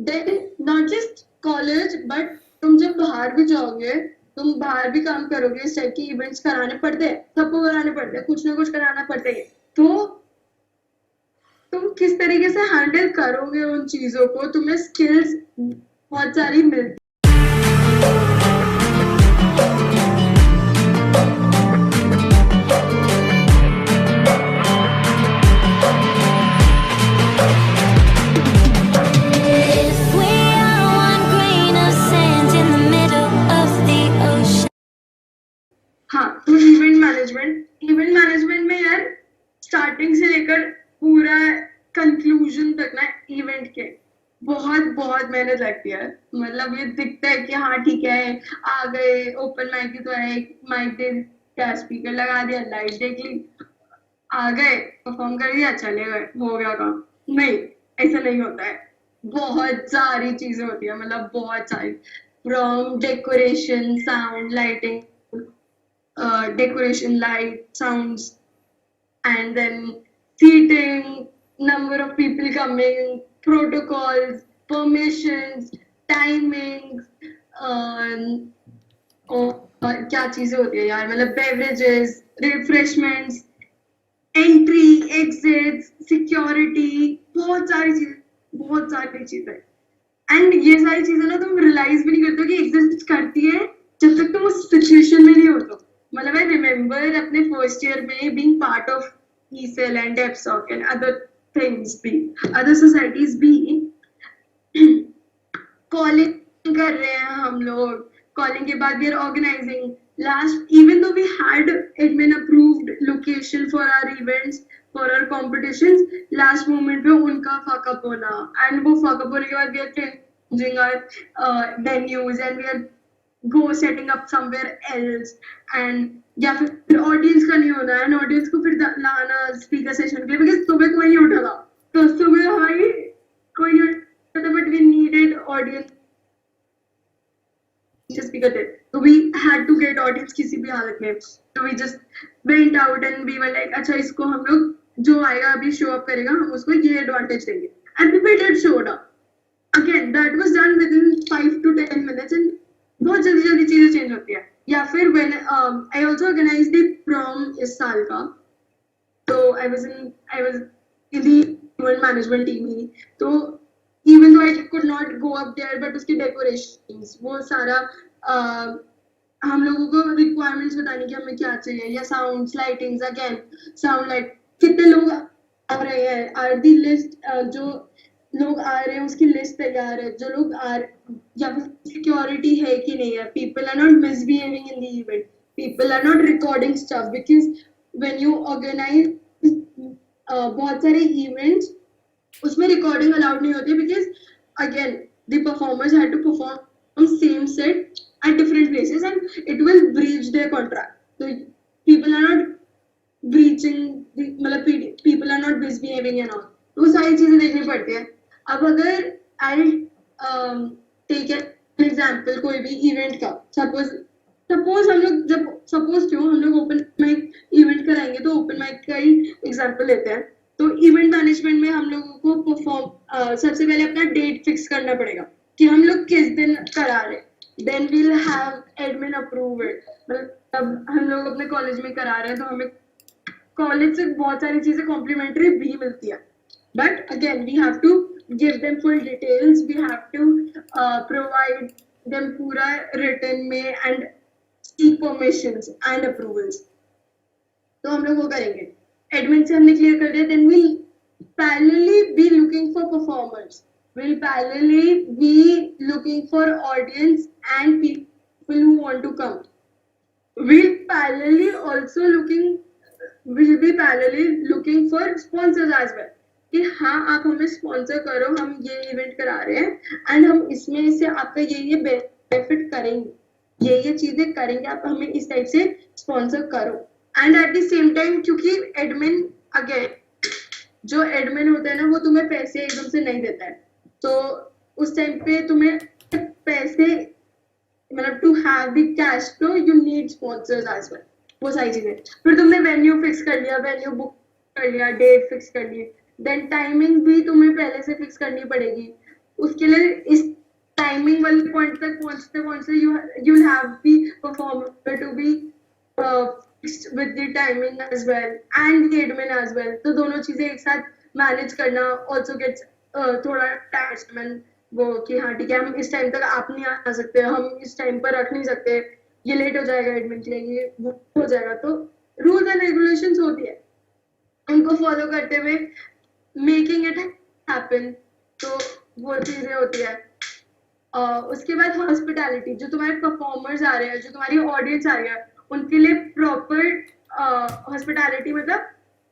Then not just college but तुम जब बाहर भी जाओगे, तुम बाहर भी काम करोगे, इस टाइप की इवेंट्स कराने पड़ते हैं, सबको कराने पड़ते हैं, कुछ ना कुछ कराना पड़ता है। तो तुम किस तरीके से हैंडल करोगे उन चीजों को, तुम्हें स्किल्स बहुत सारी मिलती। If we are one grain of sand in the middle of the ocean. हाँ, तो इवेंट मैनेजमेंट में यार स्टार्टिंग से लेकर पूरा कंक्लूजन तक ना इवेंट के बहुत बहुत मेहनत लगती है। मतलब ये दिखता है कि हाँ ठीक है, आ गए ओपन माइक की, तो है एक माइक दे दिया, स्पीकर लगा दिया, लाइट देख ली, आ गए, परफॉर्म कर दिया, चले गए, हो गया काम। नहीं, ऐसा नहीं होता है। बहुत सारी चीजें होती है, मतलब बहुत सारी, from decoration, sound, lighting, decoration, light, sounds, and then seating, number of people coming, protocols, permissions, timings, और क्या चीजें होती है यार, मतलब beverages, refreshments, entry, exits, security, बहुत सारी चीजें। एंड ये सारी चीजें ना तुम रियलाइज भी नहीं करते हो कि एग्जिस्ट करती है जब तक तुम उस सिचुएशन में नहीं हो। तो मतलब आई रिमेम्बर अपने फर्स्ट ईयर में बीइंग पार्ट ऑफ ईसेल एंड डेप्सॉक एंड अदर थिंग्स भी, अदर सोसाइटीज भी, कॉलिंग कर रहे हैं हम लोग, कॉलिंग के बाद we are organizing, last even though we had admin approved location for our events, for our competitions, last moment पे उनका फकअप होना, एंड वो फकअप होने के बाद we are changing our venues and we are go setting up somewhere else, and या फिर audience का नहीं होना, एंड ऑडियंस को फिर लाना स्पीकर सेशन के लिए, बिकॉज सुबह कोई नहीं उठा था, तो सुबह हमारी कोई नहीं उठा था, but we needed audience speaker थे, तो we had to get audience किसी भी हालत में, तो we just went out and we were like अच्छा इसको हम लोग जो आएगा अभी शो अप करेगा, हम उसको ये एडवांटेज देंगे, and we did show up again, that was done within 5 to 10 minutes, and बहुत जल्दी जल्दी चीजें चेंज होती है। या फिर when I also organized the prom इस साल का, तो I was in the event management team ही, तो even though I could not go up there, but उसकी decorations वो सारा हम लोगों को रिक्वायरमेंट्स बताने की हमें क्या चाहिए, या sounds, lightings, again sound light, कितने लोग आ रहे हैं, आर दी लिस्ट, जो लोग आ रहे हैं उसकी लिस्ट तैयार है, जो लोग आ या फिर सिक्योरिटी है कि नहीं है, people are not misbehaving in the event, people are not recording stuff, because when you organise बहुत सारे इवेंट्स उसमें रिकॉर्डिंग अलाउड नहीं होती, because again the performers had to perform same set at different places and it will breach their contract, so people are not breaching मतलब people are not misbehaving and all, तो वो सारी चीजें देखनी पड़ती है। अब अगर आई टेक एन एग्जांपल कोई भी इवेंट का, सपोज हम लोग जब सपोज क्यों हम लोग ओपन माइक इवेंट कराएंगे, तो ओपन माइक का ही एग्जांपल लेते हैं, तो इवेंट मैनेजमेंट में हम लोगों को परफॉर्म सबसे पहले अपना डेट फिक्स करना पड़ेगा कि हम लोग किस दिन करा रहे हैं, then we'll have admin approve it, मतलब अब हम लोग अपने कॉलेज में करा रहे हैं, तो हमें कॉलेज से बहुत सारी चीजें कॉम्प्लीमेंट्री भी मिलती है, but again we have to give them full details, we have to provide them पूरा रिटन में and seek permissions and approvals, तो हम लोग वो करेंगे। एडमिन से हमने क्लियर कर दिया, then we'll parallelly be looking for performers, will parallelly be looking for audience and people who want to come, will be parallelly looking for sponsors as well, कि हाँ आप हमें स्पॉन्सर करो, हम ये इवेंट करा रहे हैं एंड हम इसमें से आपका ये बेनिफिट करेंगे, ये चीजें करेंगे, आप हमें इस टाइप से स्पॉन्सर करो। And at the same time क्योंकि एडमिन अगेन जो एडमिन होता है ना, वो तुम्हें पैसे एकदम से नहीं देता है, तो उस टाइम पे तुम्हें पैसे मतलब to have the cash flow you need sponsors as well, वो सारी चीजें। फिर तुमने वेन्यू फिक्स कर लिया, वेन्यू बुक कर लिया, डेट फिक्स कर ली, देन टाइमिंग भी तुम्हें पहले से फिक्स करनी पड़ेगी, उसके लिए इस टाइमिंग वाले पॉइंट तक पहुंचते पहुंचते you will have the performer to be with the timing as well and the admin as well. तो दोनों चीजें एक साथ मैनेज करना also gets थोड़ा टाइम वो कि हाँ ठीक है हम इस टाइम तक आप नहीं आ सकते, हम इस टाइम पर रख नहीं सकते, ये लेट हो जाएगा एडमिन के लिए, ये वो हो जाएगा. तो रूल्स एंड रेगुलेशंस होती है, उनको फॉलो करते हुए मेकिंग इट हैपन. तो वो चीजें होती है. उसके बाद हॉस्पिटैलिटी, जो तुम्हारे परफॉर्मर्स आ रहे हैं, जो तुम्हारी ऑडियंस आ रही है, उनके लिए प्रॉपर हॉस्पिटैलिटी मतलब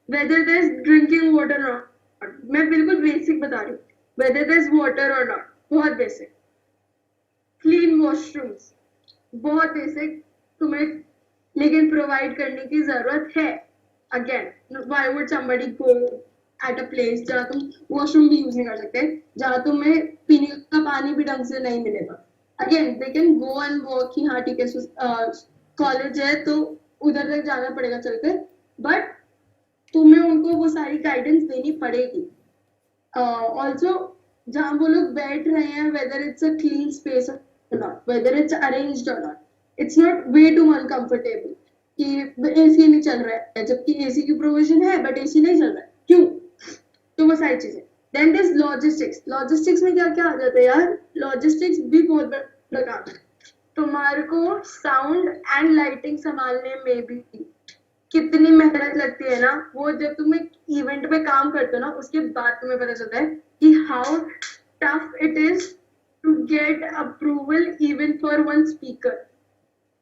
whether there is drinking water और नॉट. मैं बिल्कुल बेसिक बता रही हूँ, वेदर देयर इज वाटर और नॉट, बहुत बेसिक. क्लीन वॉशरूम्स, बहुत बेसिक तुम्हें लेकिन प्रोवाइड करने की जरूरत है. Again why would somebody go at a place जहाँ तुम वॉशरूम भी यूज नहीं कर सकते, जहाँ तुम्हें पीने का पानी भी ढंग से नहीं मिलेगा. Again they can go and walk कि हाँ ठीक है कॉलेज है तो उधर तक जाना पड़ेगा चलकर, बट तुम्हें उनको वो सारी गाइडेंस देनी पड़ेगी. ऑल्सो जहाँ वो लोग बैठ रहे हैं, whether it's a clean space or not, whether it's arranged or not, it's not way too uncomfortable कि एसी नहीं चल रहा है, जबकि एसी की प्रोविजन है बट एसी नहीं चल रहा है, क्यों? तो वो सारी चीजें. Then this logistics. लॉजिस्टिक्स में क्या क्या आ जाता है यार? लॉजिस्टिक्स भी बहुत बड़ा काम है. तुम्हारे को साउंड एंड लाइटिंग संभालने में भी कितनी मेहनत लगती है ना, वो जब तुम एक इवेंट में काम करते हो ना, उसके बाद तुम्हें पता चलता है कि how tough it is to get approval even for one speaker.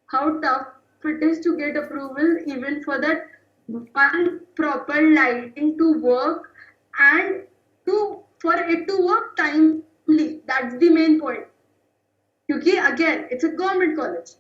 How tough it is to get approval even for that one proper lighting to work and for it to work timely. That's the main point. Because again, it's a government college.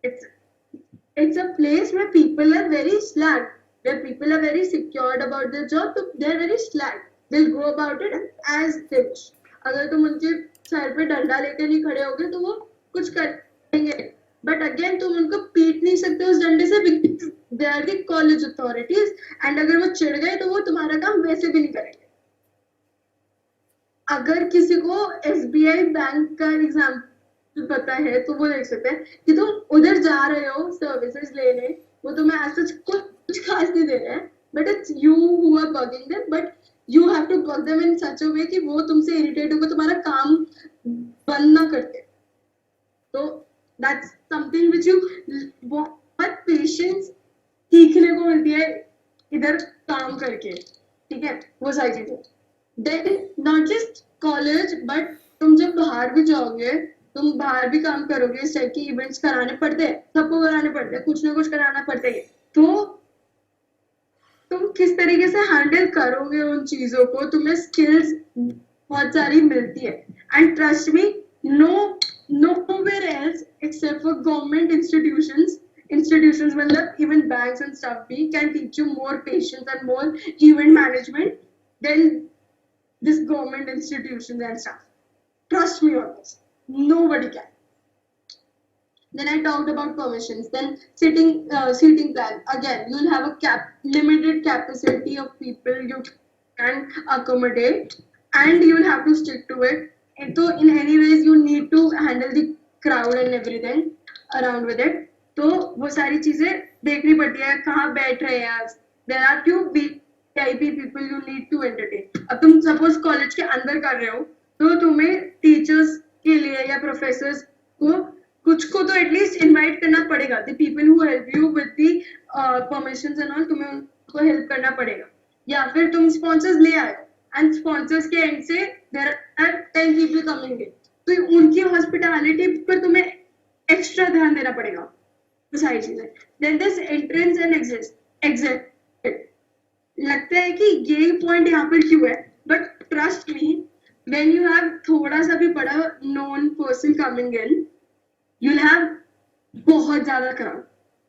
It's a place where people are very slack, where people are very secured about their job. So they're very slack. They'll go about it as they wish. अगर तुम उनके sir पे डंडा लेके नहीं खड़े होगे तो वो कुछ करेंगे, बट अगेन तुम उनको पीट नहीं सकते उस डंडे से, they are the college authorities, and अगर वो चिढ़ गए तो वो तुम्हारा काम वैसे भी नहीं करेंगे. अगर किसी को SBI बैंक का एग्जाम्पल पता है तो वो देख सकते हैं कि तुम उधर जा रहे हो सर्विसेज लेने, वो तुम्हें ऐसा कुछ खास नहीं दे रहे हैं, but it's you who are bugging them, but you have to bug them in such a way कि वो तुमसे irritate होकर तुम्हारा काम बंद ना करते. तो that's something which you बहुत patience सीखने को मिलती है इधर काम करके, ठीक है, वो सारी चीजें. Then not just college, but तुम जब बाहर भी जाओगे, तुम बाहर भी काम करोगे, इस टाइप की इवेंट्स कराने पड़ते हैं, सबको कराने पड़ते हैं, कुछ ना कुछ कराना पड़ता है. तो तुम किस तरीके से हैंडल करोगे उन चीजों को, तुम्हें स्किल्स बहुत सारी मिलती है. And trust me, nowhere else except for government institutions मतलब even banks and stuff भी can teach you more patience and more event management than this government institutions and stuff. Trust me on this, nobody can. Then I talked about permissions. Then seating plan. Again, you'll have a limited capacity of people you can accommodate, and you'll have to stick to it. And so, in any ways, you need to handle the crowd and everything around with it. तो वो सारी चीजें देखनी पड़ती है, कहाँ बैठ रहे हैं. There are few VIP people you need to entertain. अब तुम suppose कॉलेज के अंदर कर रहे हो, तो तुम्हें टीचर्स के लिए या प्रोफेसर्स को कुछ को तो एटलीस्ट इनवाइट करना पड़ेगा. The people who help you with the permissions and all, तुम्हें उनको हेल्प करना पड़ेगा. या फिर तुम स्पॉन्सर्स ले आए एंड स्पॉन्सर्स के एंड से there are 10 people coming in, तो उनकी हॉस्पिटैलिटी पर तुम्हें एक्स्ट्रा ध्यान देना पड़ेगा. वो सारी चीजें. Then this entrance and exit. लगता है कि ये पॉइंट यहाँ पर क्यों है, but trust me, when you have थोड़ा सा भी बड़ा known person coming in, you'll have बहुत ज़्यादा crowd,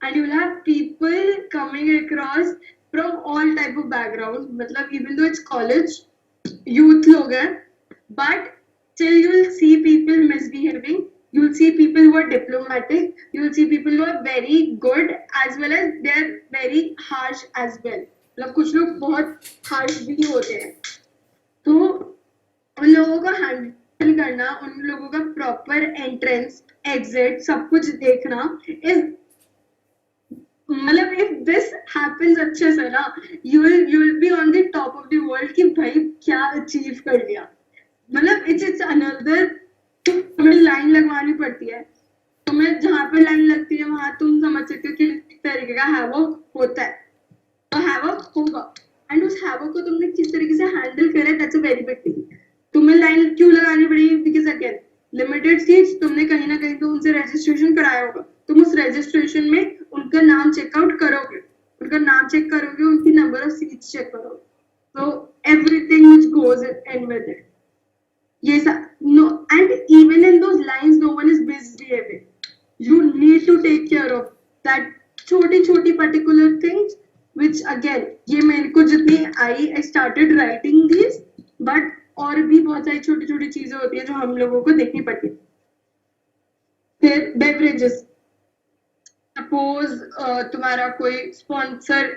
and you'll have people coming across from all type of background. मतलब even though it's college, youth लोग हैं, but still you'll see people misbehaving. You'll see people who are diplomatic. You'll see people who are very good as well as they're very harsh as well. मतलब कुछ लोग बहुत harsh भी होते हैं. तो उन लोगों को handle करना, उन लोगों का प्रॉपर एंट्रेंस एग्जिट सब कुछ देखना इज, मतलब इफ दिस हैपेंस अच्छे से ना, you will be on the top of the world कि भाई क्या अचीव कर लिया। मतलब इट्स अनदर, तुम्हें लाइन लगवानी पड़ती है, तुम्हें जहां पे लाइन लगती है वहां तुम समझ सकते हो कि किस तरीके का हैवॉक होता है, तो हैवॉक होगा। एंड उस हैवॉक को तुमने किस तरीके से हैंडल करा, that's a very big thing. तुम्हें लाइन क्यों लगानी पड़ी, बिकॉज अगेन लिमिटेड सीट्स, तुमने कहीं ना कहीं तो उनसे रजिस्ट्रेशन कराया होगा, तुम उस रजिस्ट्रेशन में उनका नाम चेकआउट करोगे, उनका नाम चेक करोगे, उनकी नंबर ऑफ सीट्स चेक करोगे, तो everything which goes in with it. Yes, no, and even in those lines, no one is misbehaving. You need to take care of that छोटी-छोटी particular things, which again, ये मेरे को जितनी आई, I started writing these, but और भी बहुत सारी छोटी-छोटी चीजें होती है जो हम लोगों को देखनी पड़ती है। फिर beverages, सपोज तुम्हारा कोई स्पॉन्सर,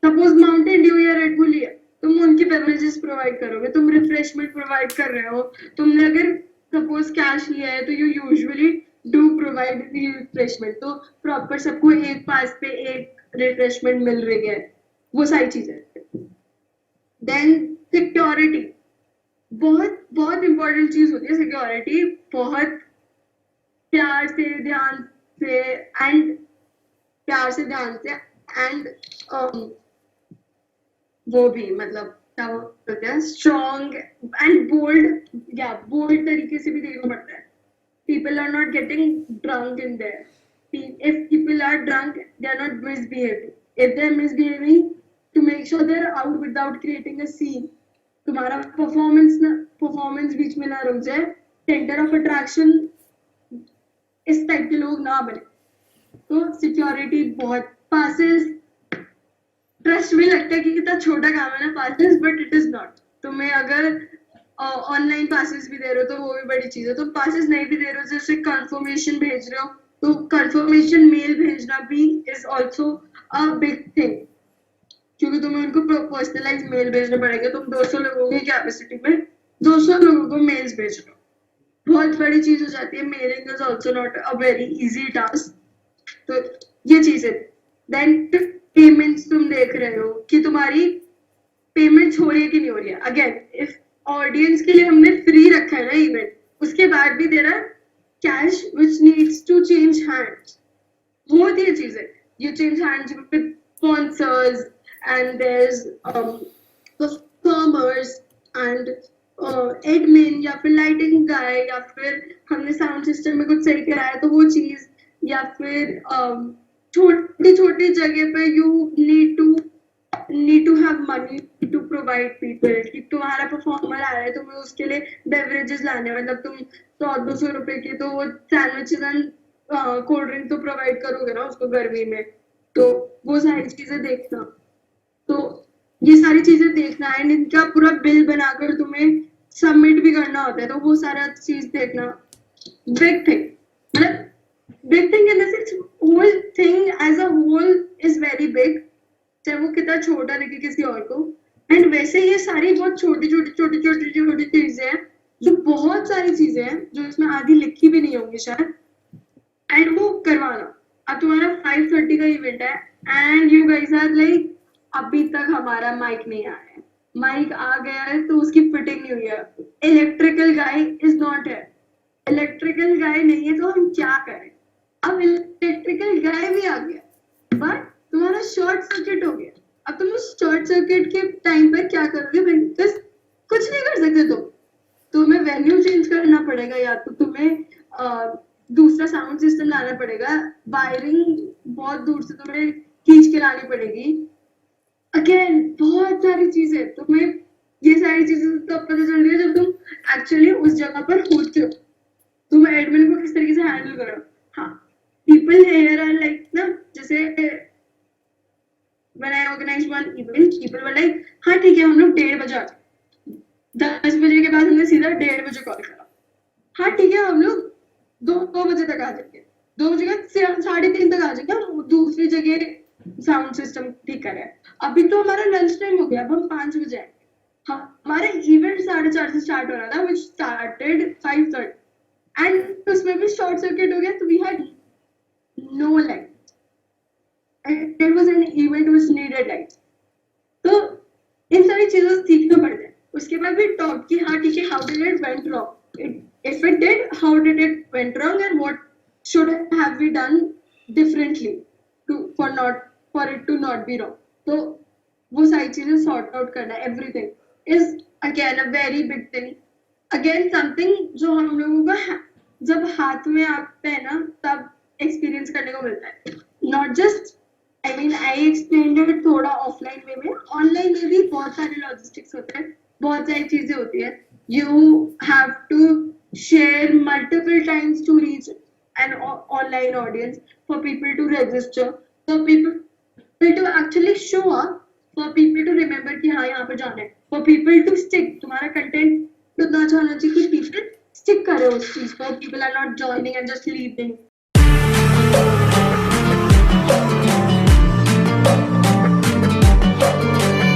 सपोज माउंटेन ड्यू या रेड बुल है, तुम उनकी बेवरेजेस प्रोवाइड करोगे, तुम रिफ्रेशमेंट प्रोवाइड कर रहे हो, तुमने अगर सपोज कैश लिया है तो you usually do provide refreshment, तो प्रॉपर सबको एक पास पे एक रिफ्रेशमेंट मिल रही है, वो सारी चीजें। देन सिक्योरिटी, बहुत बहुत इंपॉर्टेंट चीज होती है सिक्योरिटी, बहुत प्यार से ध्यान से एंड प्यार से ध्यान से एंड वो भी मतलब क्या बोलते हैं, स्ट्रॉन्ग एंड बोल्ड, या बोल्ड तरीके से भी देखना पड़ता है। People are not getting drunk in there, if people are drunk they are not misbehaving, if they are misbehaving to make sure they are out without creating a scene, तुम्हारा performance बीच में ना रुक जाए, सेंटर ऑफ अट्रैक्शन इस type के लोग ना बने। तो सिक्योरिटी बहुत, पासेस, ट्रस्ट भी लगता है कि कितना छोटा काम है ना passes, but it is not. तुम्हें अगर ऑनलाइन पासेस भी दे रहे हो तो वो भी बड़ी चीज है, तो पासेस नहीं भी दे रहे हो, जैसे कंफर्मेशन भेज रहे हो, तो कंफर्मेशन मेल भेजना भी is also a big thing, क्योंकि तुम्हें उनको पर्सनलाइज मेल भेजने पड़ेंगे। तुम 200 लोगों की कैपेसिटी में 200 लोगों को मेल्स भेज रहे हो, बहुत बड़ी चीज हो जाती है। Mailing is also not a very easy task, तो ये चीजें। देन पेमेंट्स तुम देख रहे हो कि तुम्हारी पेमेंट्स हो रही है कि नहीं हो रही है। अगेन इफ ऑडियंस के लिए हमने फ्री रखा है ना इवेंट, उसके बाद भी there are cash which needs to change hands, बहुत ही चीजें, you change hands with sponsors and there's performers and admin या फिर lighting guy, या फिर हमने sound system में कुछ सही कराया तो वो चीज, या फिर छोटी छोटी जगह पे you need to have money to provide people, कि तुम्हारा परफॉर्मर आ रहा है तुम्हें उसके लिए बेवरेजेस लाने, मतलब तुम 100-200 रुपए की तो वो सैंडविचेस एंड कोल्ड ड्रिंक तो प्रोवाइड करोगे ना उसको गर्मी में, तो वो सारी चीजें देखना। तो ये सारी चीजें देखना एंड इनका पूरा बिल बनाकर तुम्हें सबमिट भी करना होता है, तो वो सारा चीज देखना। बिग थिंग, मतलब big thing in the sense whole thing as a whole is very big, चाहे वो कितना छोटा दिखे किसी और को। एंड वैसे ये सारी बहुत छोटी छोटी चीजें हैं, जो बहुत सारी चीजें हैं जो इसमें आधी लिखी भी नहीं होंगी शायद, एंड वो करवाना। अब तुम्हारा 5:30 का इवेंट है and you guys are like अभी तक हमारा माइक नहीं आया है, माइक आ गया है तो उसकी फिटिंग नहीं हुई है, इलेक्ट्रिकल गाय इज नॉट है, इलेक्ट्रिकल गाय नहीं है तो हम क्या करें। अब इलेक्ट्रिकल गाय भी आ गया बट तुम्हारा शॉर्ट सर्किट हो गया, अब तुम उस शॉर्ट सर्किट के टाइम पर क्या करोगे, बिकॉज कुछ नहीं कर सकते तुम, तुम्हें वेन्यू चेंज करना पड़ेगा, या तो तुम्हें दूसरा साउंड सिस्टम लाना पड़ेगा, वायरिंग बहुत दूर से तुम्हें खींच के लानी पड़ेगी। अगेन बहुत सारी चीजें, तुम्हें ये सारी चीजें तो पता चल रही है जब तुम एक्चुअली उस जगह पर होते हो, तुम एडमिन को किस तरीके से हैंडल करो। हाँ, पीपल हियर आर लाइक ना, जैसे when I organized one event, people were like, हाँ ठीक है हम लोग 1:30 बजे आते, 10 बजे के बाद हमने सीधा 1:30 बजे कॉल करा, हाँ ठीक है हम लोग 2 बजे तक आ जाएंगे, 2 बजे का 3:30 तक आ जाएंगे, हम दूसरी जगह साउंड सिस्टम ठीक कर रहे हैं, अभी तो हमारा लंच टाइम हो गया, अब हम 5 बजे आएंगे, हमारा इवेंट 4:30 से स्टार्ट हो रहा था, which started 5:30, एंड उसमें भी शॉर्ट सर्किट हो गया, तो we had no light, and it was an event which needed light. तो इन सारी चीजों से सीखना पड़ता है। उसके बाद भी टॉक कि हाँ ठीक है, how did it went wrong, if it did, how did it went wrong, and what should have we done differently to for it to not be wrong. तो वो सारी चीजें सॉर्ट आउट करना, everything is again a very big thing, again something जो हम लोगों का जब हाथ में आता है ना तब एक्सपीरियंस करने को मिलता है, not just I mean, I explained it थोड़ा ऑफलाइन वे में, ऑनलाइन में भी बहुत सारे लॉजिस्टिक्स होते हैं, बहुत सारी चीजें होती है। You have to share multiple times to reach an online audience, for people to register, for people to actually show up, for people to remember कि हाँ यहाँ पे जाना है, for people to stick, तुम्हारा कंटेंट उतना अच्छा होना चाहिए कि people stick करे उस चीज पर, people are not joining and just leaving.